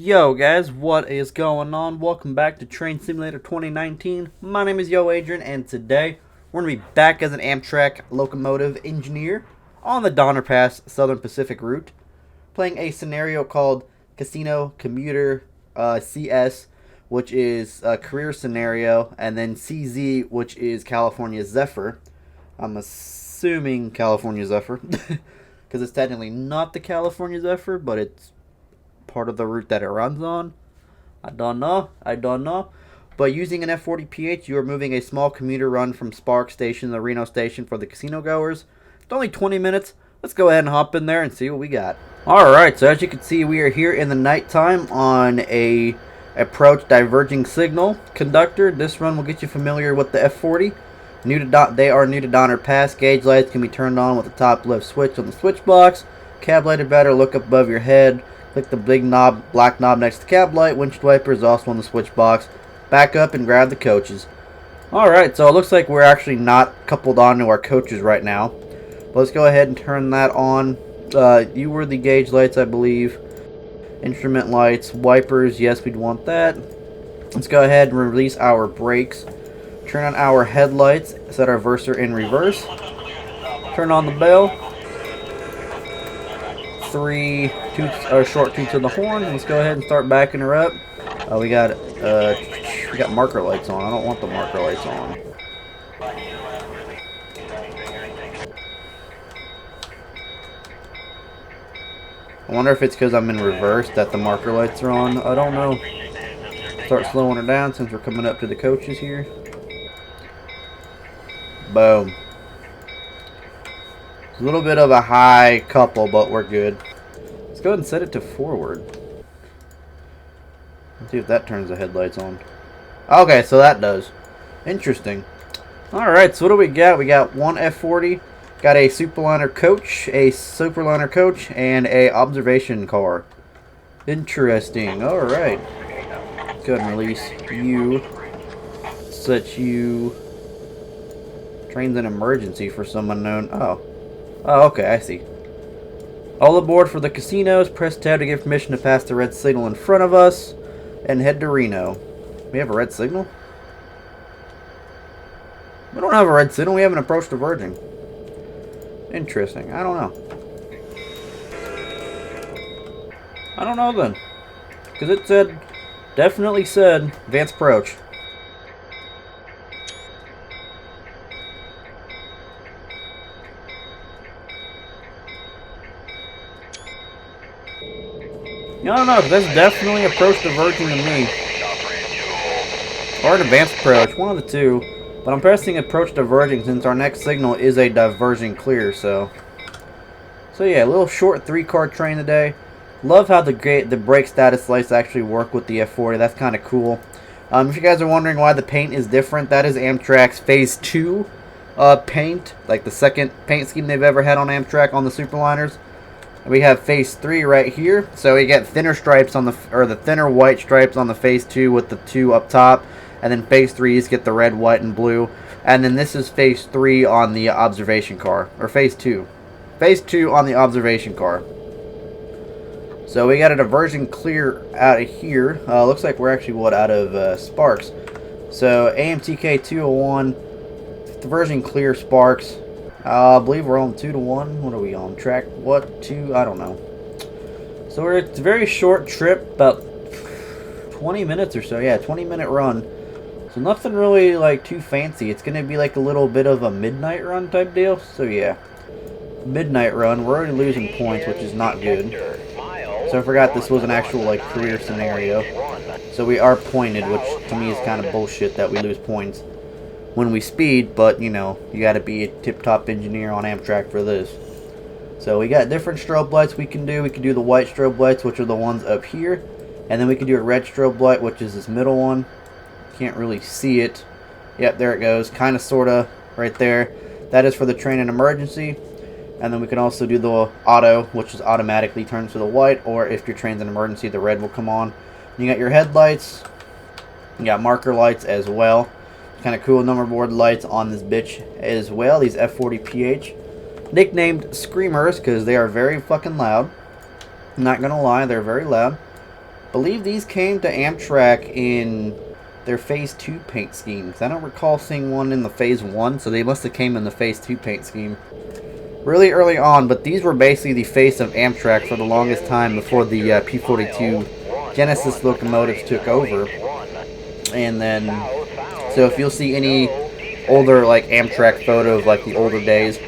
Yo guys, what is going on? Welcome back to Train Simulator 2019. My name is YoAdrian, and today we're going to be back as an Amtrak locomotive engineer on the Donner Pass Southern Pacific route, playing a scenario called Casino Commuter CS, which is a career scenario, and then CZ, which is California Zephyr. I'm assuming California Zephyr, because it's technically not the California Zephyr, but it's part of the route that it runs on. I don't know. But using an F40PH, you are moving a small commuter run from Spark Station to the Reno station for the casino goers. It's only 20 minutes. Let's go ahead and hop in there and see what we got. Alright, so as you can see, we are here in the nighttime on a approach diverging signal conductor. This run will get you familiar with the F40. They are new to Donner Pass. Gauge lights can be turned on with the top left switch on the switch box. Cab lighted better, look up above your head. Click the big knob, black knob next to the cab light. Windshield wiper is also on the switch box. Back up and grab the coaches. Alright, so it looks like we're actually not coupled onto our coaches right now. But let's go ahead and turn that on. You were the gauge lights, I believe. Instrument lights, wipers, yes, we'd want that. Let's go ahead and release our brakes. Turn on our headlights, set our verser in reverse. Turn on the bell. 3 toots or short toots of the horn. Let's go ahead and start backing her up. We got marker lights on. I don't want the marker lights on. I wonder if it's because I'm in reverse that the marker lights are on. I don't know. Start slowing her down since we're coming up to the coaches here. Boom. It's a little bit of a high couple, but we're good. Let's go ahead and set it to forward. Let's see if that turns the headlights on. Okay, so that does. Interesting. Alright, so what do we got? We got one F40, got a Superliner coach, and a observation car. Interesting. Alright. Let's go ahead and release you. Set you. Train's an emergency for some unknown. Oh, okay, I see. All aboard for the casinos. Press tab to give permission to pass the red signal in front of us and head to Reno. We have a red signal? We don't have a red signal. We haven't approached diverging. Interesting. I don't know. I don't know then. Because it said, definitely said, advanced approach. I don't know, that's definitely approach diverging to me. Or an advanced approach, one of the two. But I'm pressing approach diverging since our next signal is a diverging clear, so yeah, a little short 3-car train today. Love how the brake status lights actually work with the F40, that's kind of cool. If you guys are wondering why the paint is different, that is Amtrak's Phase 2 paint, like the second paint scheme they've ever had on Amtrak on the Superliners. We have Phase 3 right here, so we get thinner stripes on the thinner white stripes on the Phase 2 with the 2 up top, and then Phase 3s get the red, white, and blue, and then this is Phase 3 on the observation car, or Phase 2. Phase 2 on the observation car. So we got a diversion clear out of here. Looks like we're actually out of Sparks. So AMTK 201, diversion clear Sparks. I believe we're on 2-1. What are we on? Track what? 2? I don't know. So it's a very short trip, about 20 minutes or so. Yeah, 20-minute run. So nothing really like too fancy. It's going to be like a little bit of a midnight run type deal. So yeah, midnight run. We're already losing points, which is not good. So I forgot this was an actual like career scenario. So we are pointed, which to me is kind of bullshit that we lose points when we speed, but you know, you gotta be a tip-top engineer on Amtrak for this. So we got different strobe lights we can do. We can do the white strobe lights, which are the ones up here, and then we can do a red strobe light, which is this middle one. Can't really see it. Yep, there it goes, kind of, sort of, right there. That is for the train in emergency. And then we can also do the auto, which is automatically turns to the white, or if your train's in emergency, the red will come on. You got your headlights. You got marker lights as well. Kind of cool number board lights on this bitch as well. These F40PH, nicknamed Screamers because they are very fucking loud. I'm not gonna lie, they're very loud. believe these came to Amtrak in their Phase 2 paint scheme. 'Cause I don't recall seeing one in the Phase 1, so they must have came in the Phase 2 paint scheme really early on. But these were basically the face of Amtrak for the longest time before the P-42 Genesis locomotives took over. And then, so if you'll see any older like Amtrak photo of like the older days,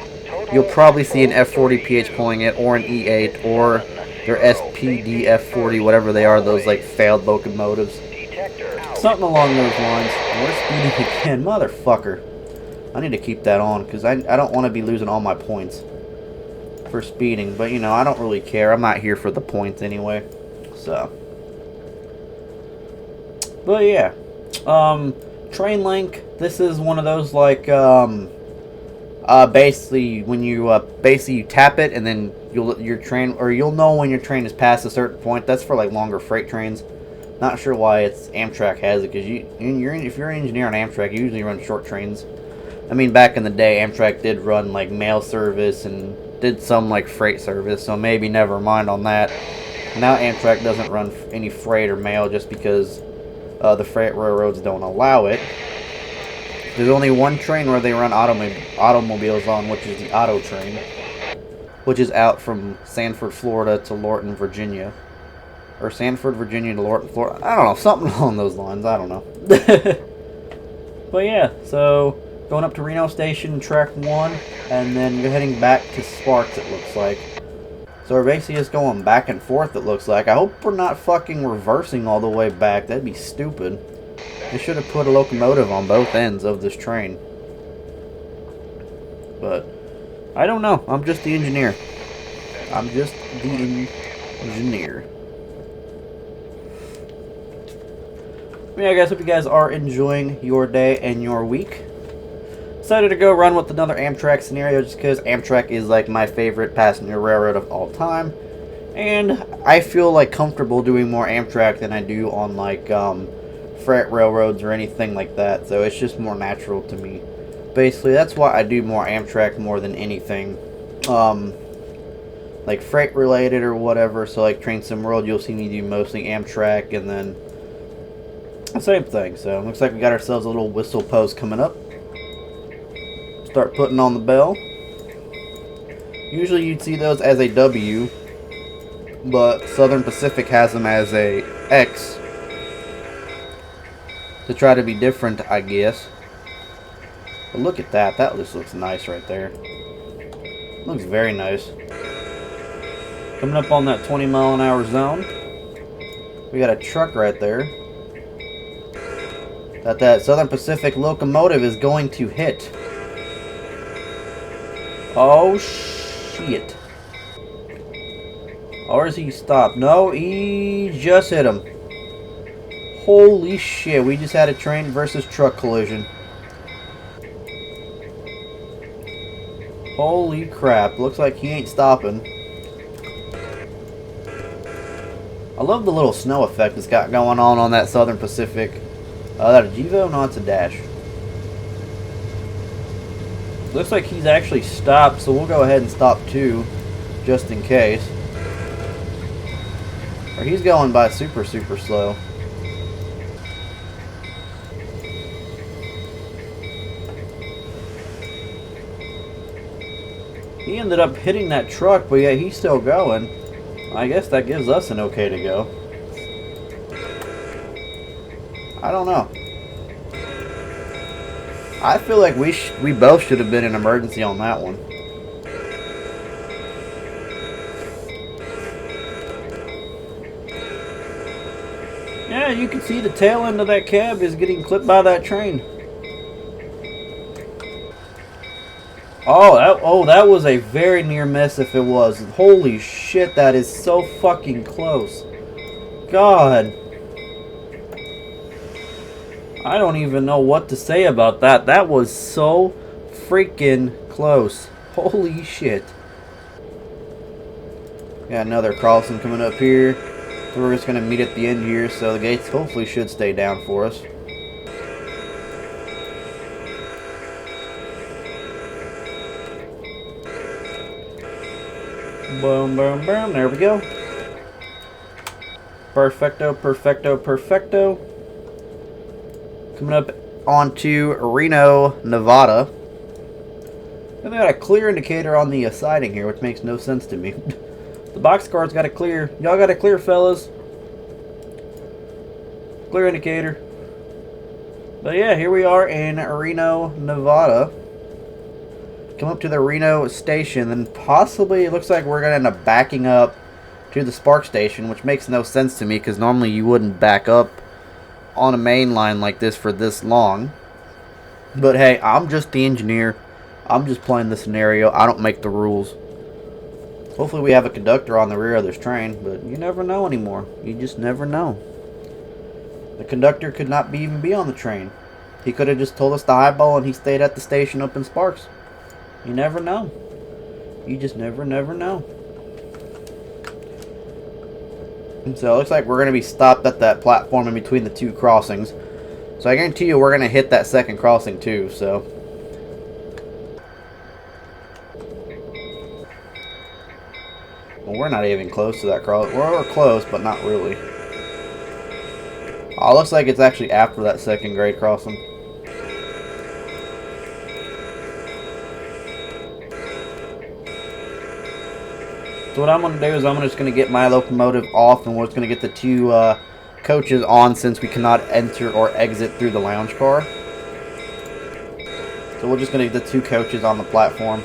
you'll probably see an F40PH pulling it, or an E8, or their SPD F40, whatever they are, those like failed locomotives. Something along those lines. And we're speeding again, motherfucker. I need to keep that on, because I don't want to be losing all my points for speeding. But, you know, I don't really care. I'm not here for the points anyway. So. But, yeah. Train link. This is one of those, like, basically, when you, you tap it, and then you'll know when your train is past a certain point. That's for, like, longer freight trains. Not sure why Amtrak has it, because if you're an engineer on Amtrak, you usually run short trains. I mean, back in the day, Amtrak did run like mail service and did some like freight service, so maybe never mind on that. Now Amtrak doesn't run any freight or mail just because the freight railroads don't allow it. There's only one train where they run automobiles on, which is the Auto Train, which is out from Sanford, Florida to Lorton, Virginia. Or Sanford, Virginia to Lorton, Florida. I don't know. Something along those lines. I don't know. But yeah, so going up to Reno Station, track 1, and then we're heading back to Sparks, it looks like. So we're basically just going back and forth, it looks like. I hope we're not fucking reversing all the way back. That'd be stupid. They should have put a locomotive on both ends of this train. But I don't know. I'm just the engineer. I'm just the engineer. Yeah, guys, hope you guys are enjoying your day and your week. Decided to go run with another Amtrak scenario just because Amtrak is like my favorite passenger railroad of all time. And I feel like comfortable doing more Amtrak than I do on like freight railroads or anything like that. So it's just more natural to me. Basically, that's why I do more Amtrak more than anything. Like freight related or whatever. So like Train Sim World, you'll see me do mostly Amtrak, and then same thing. So looks like we got ourselves a little whistle post coming up. Start putting on the bell. Usually you'd see those as a W, but Southern Pacific has them as a X to try to be different, I guess. But look at that. That just looks nice right there. Looks very nice. Coming up on that 20-mile-an-hour zone. We got a truck right there that Southern Pacific locomotive is going to hit. Oh shit. Or is he stopped? No, he just hit him. Holy shit, we just had a train versus truck collision. Holy crap, looks like he ain't stopping. I love the little snow effect it's got going on that Southern Pacific. That a Gevo? No, it's a Dash. Looks like he's actually stopped, so we'll go ahead and stop too, just in case. Or he's going by super slow. He ended up hitting that truck, but yeah, he's still going. I guess that gives us an okay to go. I don't know. I feel like we both should have been in emergency on that one. Yeah, you can see the tail end of that cab is getting clipped by that train. Oh, that was a very near miss if it was. Holy shit, that is so fucking close. God. I don't even know what to say about that. That was so freaking close. Holy shit. Got another crossing coming up here. We're just going to meet at the end here, so the gates hopefully should stay down for us. Boom, boom, boom. There we go. Perfecto, perfecto, perfecto. Coming up onto Reno, Nevada. And they got a clear indicator on the siding here, which makes no sense to me. The boxcar's got a clear. Y'all got a clear, fellas. Clear indicator. But yeah, here we are in Reno, Nevada. Come up to the Reno station, and possibly it looks like we're going to end up backing up to the Spark station, which makes no sense to me because normally you wouldn't back up on a main line like this for this long. But hey, I'm just the engineer. I'm just playing the scenario. I don't make the rules. Hopefully we have a conductor on the rear of this train, but you never know anymore. You just never know. The conductor could not even be on the train. He could have just told us to highball and he stayed at the station up in Sparks. You never know. You just never know. And so it looks like we're going to be stopped at that platform in between the two crossings. So I guarantee you we're going to hit that second crossing too, so. Well, we're not even close to that cross. We're close, but not really. Oh, it looks like it's actually after that second grade crossing. So what I'm going to do is I'm just going to get my locomotive off, and we're just going to get the two coaches on since we cannot enter or exit through the lounge car. So we're just going to get the two coaches on the platform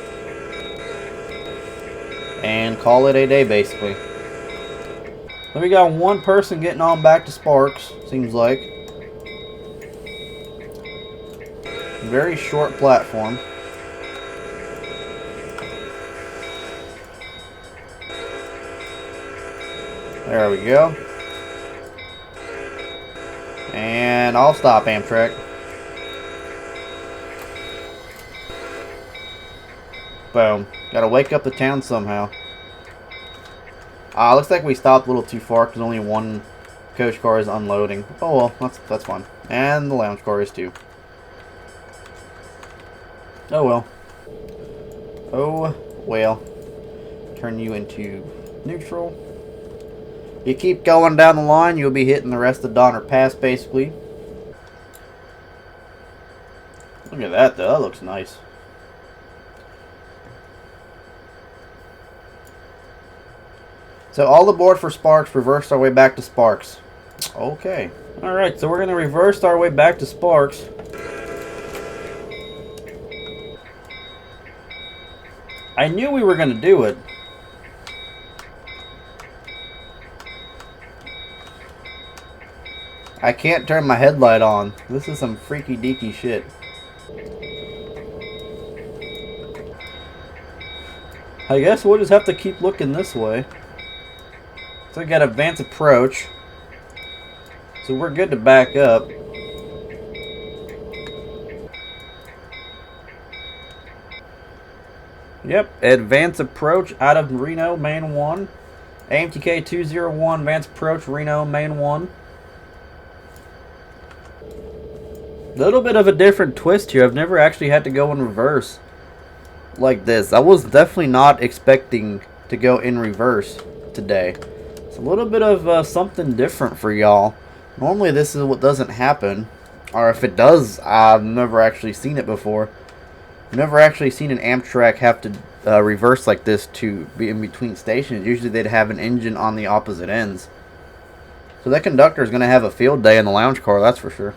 and call it a day, basically. Then we got one person getting on back to Sparks, seems like. Very short platform. There we go. And I'll stop, Amtrak. Boom. Gotta wake up the town somehow. Looks like we stopped a little too far because only one coach car is unloading. Oh well, that's fine. And the lounge car is too. Oh well. Oh well. Turn you into neutral. You keep going down the line, you'll be hitting the rest of Donner Pass basically. Look at that though, that looks nice. So all aboard for Sparks, reverse our way back to Sparks. Okay. Alright, so we're going to reverse our way back to Sparks. I knew we were going to do it. I can't turn my headlight on. This is some freaky deaky shit. I guess we'll just have to keep looking this way. So we got advance approach. So we're good to back up. Yep, advance approach out of Reno, main 1. AMTK 201, advance approach, Reno, main 1. Little bit of a different twist here. I've never actually had to go in reverse like this. I was definitely not expecting to go in reverse today. It's a little bit of something different for y'all. Normally this is what doesn't happen. Or if it does, I've never actually seen it before. I've never actually seen an Amtrak have to reverse like this to be in between stations. Usually they'd have an engine on the opposite ends. So that conductor is going to have a field day in the lounge car, that's for sure.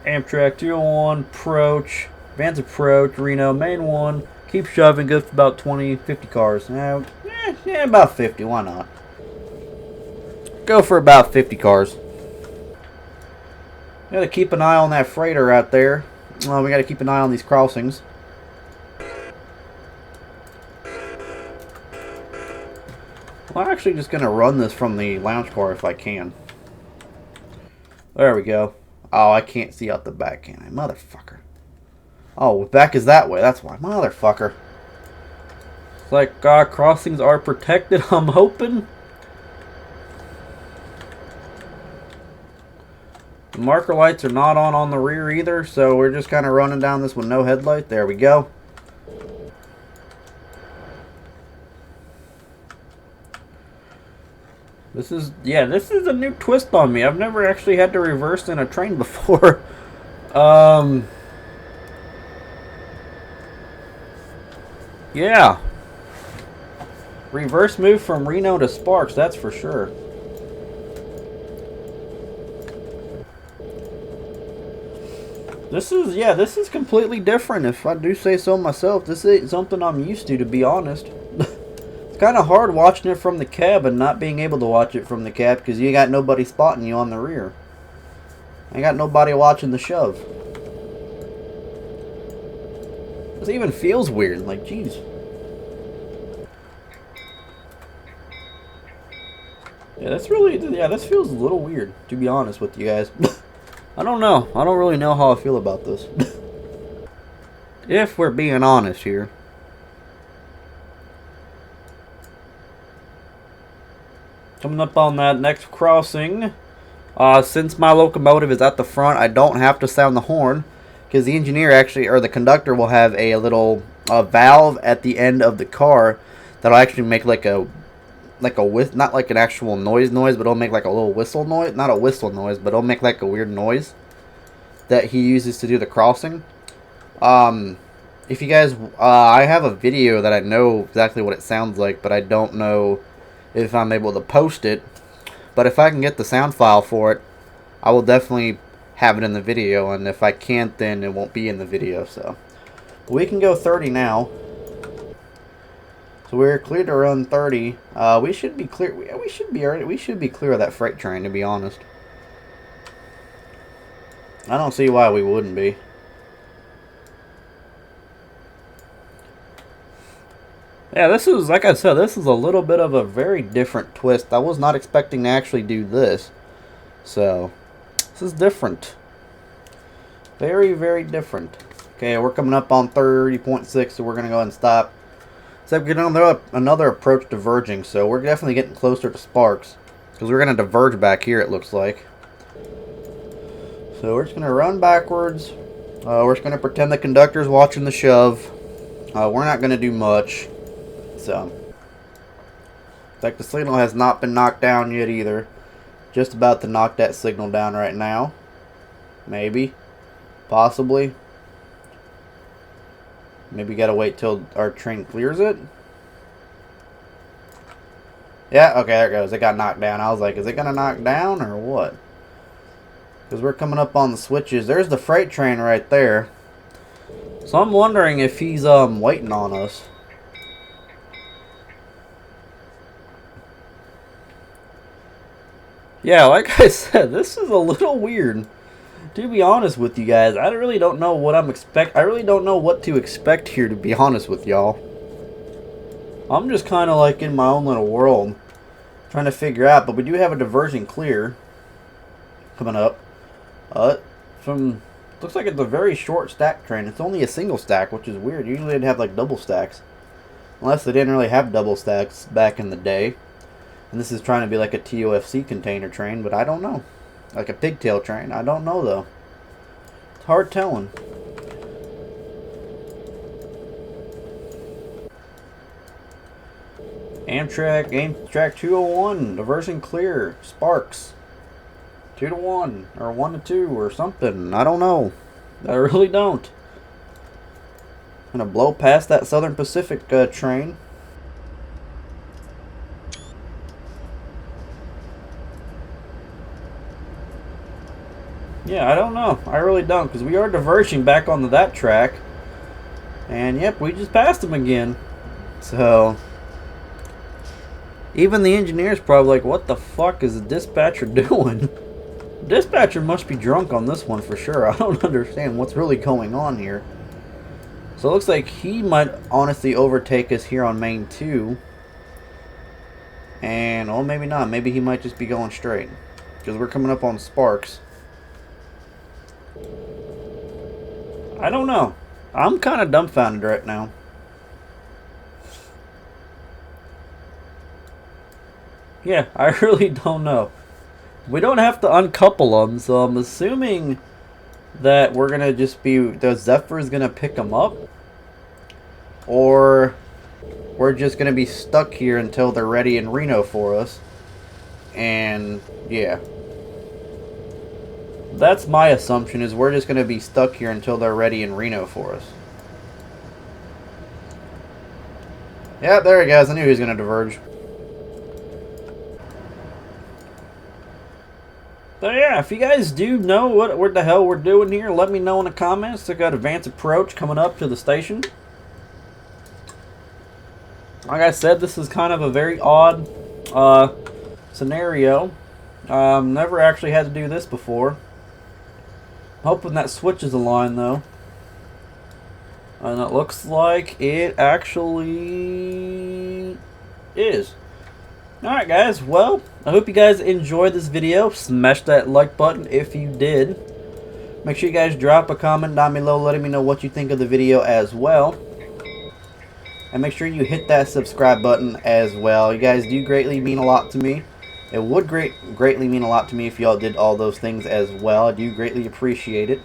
Amtrak 201, approach, advance approach, Reno, main 1. Keep shoving, go for about 20, 50 cars. Yeah, about 50, why not? Go for about 50 cars. Gotta keep an eye on that freighter out there. We gotta keep an eye on these crossings. Well, I'm actually just gonna run this from the lounge car if I can. There we go. Oh, I can't see out the back, can I? Motherfucker. Oh, back is that way. That's why. Motherfucker. It's like crossings are protected, I'm hoping. The marker lights are not on the rear either, so we're just kind of running down this with no headlight. There we go. This is, yeah, this is a new twist on me. I've never actually had to reverse in a train before. Yeah. Reverse move from Reno to Sparks, that's for sure. This is, yeah, this is completely different, if I do say so myself. This ain't something I'm used to be honest. It's kind of hard watching it from the cab and not being able to watch it from the cab because you got nobody spotting you on the rear. I got nobody watching the shove. This even feels weird, like, jeez. Yeah, that's really, yeah, this feels a little weird, to be honest with you guys. I don't know. I don't really know how I feel about this. If we're being honest here. Coming up on that next crossing. Since my locomotive is at the front, I don't have to sound the horn. Because the engineer actually, or the conductor will have a little valve at the end of the car that'll actually make like a not like an actual noise, but it'll make like a little whistle noise. Not a whistle noise, but it'll make like a weird noise that he uses to do the crossing. If you guys, I have a video that I know exactly what it sounds like, but I don't know if I'm able to post it. But if I can get the sound file for it, I will definitely have it in the video, and if I can't, then it won't be in the video. So we can go 30 now. So we're clear to run 30. We should be clear. We should be clear of that freight train, to be honest. I don't see why we wouldn't be. Yeah, this is, like I said, this is a little bit of a very different twist. I was not expecting to actually do this. So, this is different. Very, very different. Okay, we're coming up on 30.6, so we're going to go ahead and stop. Except we're getting another approach diverging, so we're definitely getting closer to Sparks. Because we're going to diverge back here, it looks like. So we're just going to run backwards. We're just going to pretend the conductor's watching the shove. We're not going to do much. So, it's like the signal has not been knocked down yet either. Just about to knock that signal down right now. Maybe. Possibly. Maybe gotta wait till our train clears it. Yeah, okay, there it goes. It got knocked down. I was like, is it gonna knock down or what? Because we're coming up on the switches. There's the freight train right there. So I'm wondering if he's waiting on us. Yeah, like I said, this is a little weird. To be honest with you guys, I really don't know what I really don't know what to expect here, to be honest with y'all. I'm just kind of like in my own little world, trying to figure out. But we do have a diversion clear coming up. Looks like it's a very short stack train. It's only a single stack, which is weird. Usually they'd have like double stacks, unless they didn't really have double stacks back in the day. And this is trying to be like a TOFC container train, but I don't know. Like a pigtail train. I don't know, though. It's hard telling. Amtrak 201. Diversion clear. Sparks. 2 to 1. Or 1 to 2 or something. I don't know. I really don't. I'm going to blow past that Southern Pacific train. Yeah, I don't know. I really don't, because we are diverging back onto that track. And yep, we just passed them again. So, even the engineer's probably like, what the fuck is the dispatcher doing? The dispatcher must be drunk on this one for sure. I don't understand what's really going on here. So it looks like he might honestly overtake us here on main 2. And, oh, maybe not. Maybe he might just be going straight. Because we're coming up on Sparks. I don't know. I'm kind of dumbfounded right now. Yeah, I really don't know. We don't have to uncouple them, so I'm assuming that we're going to just be... the Zephyr's going to pick them up. Or we're just going to be stuck here until they're ready in Reno for us. And yeah, that's my assumption, is we're just going to be stuck here until they're ready in Reno for us. Yeah, there he goes. I knew he was going to diverge. So yeah, if you guys do know what the hell we're doing here, let me know in the comments. I got advanced approach coming up to the station. Like I said, this is kind of a very odd scenario. Never actually had to do this before. Hoping that switches the line though. And it looks like it actually is. Alright guys, well, I hope you guys enjoyed this video. Smash that like button if you did. Make sure you guys drop a comment down below letting me know what you think of the video as well. And make sure you hit that subscribe button as well. You guys do greatly mean a lot to me. It would greatly mean a lot to me if y'all did all those things as well. I do greatly appreciate it.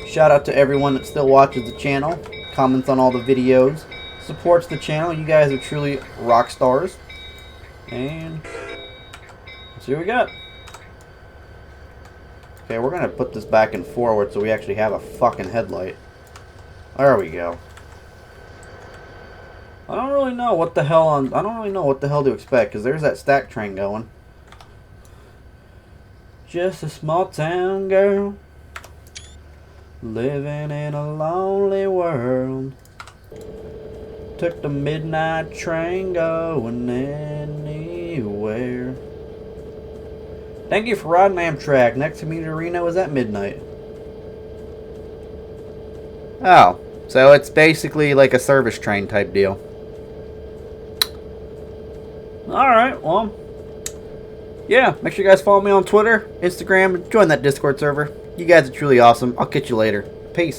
Shout out to everyone that still watches the channel, comments on all the videos, supports the channel. You guys are truly rock stars. And let's see what we got. Okay, we're gonna put this back and forward so we actually have a fucking headlight. There we go. I don't really know what the hell to expect, because there's that stack train going. Just a small town girl living in a lonely world. Took the midnight train going anywhere. Thank you for riding Amtrak. Next commuter to Reno is at midnight. Oh, so it's basically like a service train type deal. Alright, well, yeah, make sure you guys follow me on Twitter, Instagram, and join that Discord server. You guys are truly awesome. I'll catch you later. Peace.